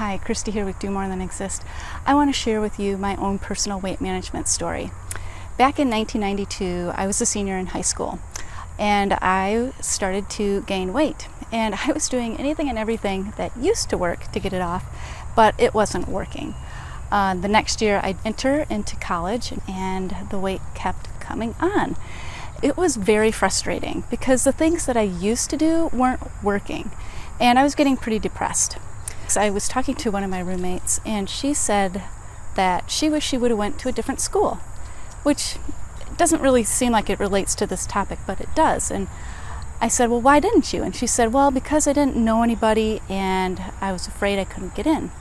Hi, Christy here with Do More Than Exist. I want to share with you my own personal weight management story. Back in 1992, I was a senior in high school and I started to gain weight. And I was doing anything and everything that used to work to get it off, but it wasn't working. The next year I'd enter into college and the weight kept coming on. It was very frustrating because the things that I used to do weren't working and I was getting pretty depressed. I was talking to one of my roommates and she said that she wished she would have went to a different school, which doesn't really seem like it relates to this topic, but it does. And I said, well, why didn't you? And she said, well, because I didn't know anybody and I was afraid I couldn't get in.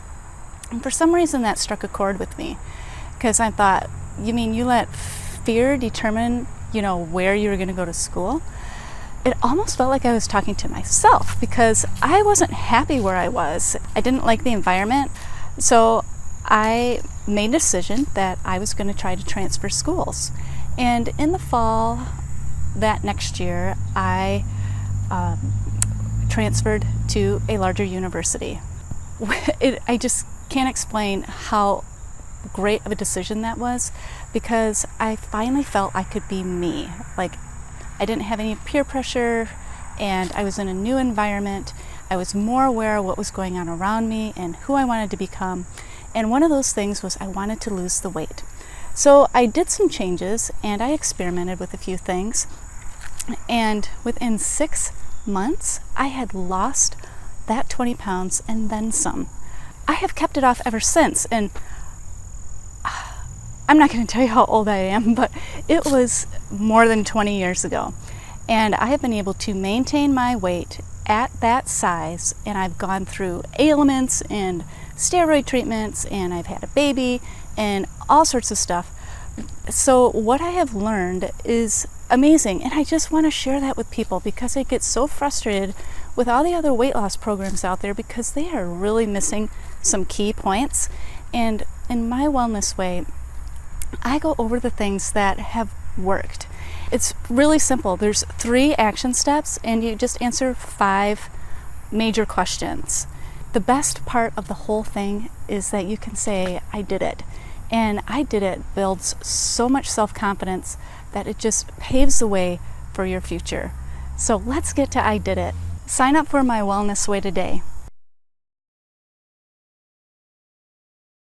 And for some reason that struck a chord with me because I thought, you mean you let fear determine, where you were going to go to school? It almost felt like I was talking to myself because I wasn't happy where I was. I didn't like the environment. So I made a decision that I was going to try to transfer schools. And in the fall that next year, I transferred to a larger university. I just can't explain how great of a decision that was because I finally felt I could be me. Like, I didn't have any peer pressure and I was in a new environment. I was more aware of what was going on around me and who I wanted to become. And one of those things was I wanted to lose the weight. So I did some changes and I experimented with a few things. And within 6 months, I had lost that 20 pounds and then some. I have kept it off ever since. And I'm not going to tell you how old I am, but it was more than 20 years ago. And I have been able to maintain my weight at that size, and I've gone through ailments and steroid treatments, and I've had a baby, and all sorts of stuff. So what I have learned is amazing, and I just want to share that with people because I get so frustrated with all the other weight loss programs out there because they are really missing some key points. And in my wellness way, I go over the things that have worked. It's really simple. There's 3 action steps and you just answer 5 major questions. The best part of the whole thing is that you can say, I did it. And I did it builds so much self-confidence that it just paves the way for your future. So let's get to I did it. Sign up for my wellness way today.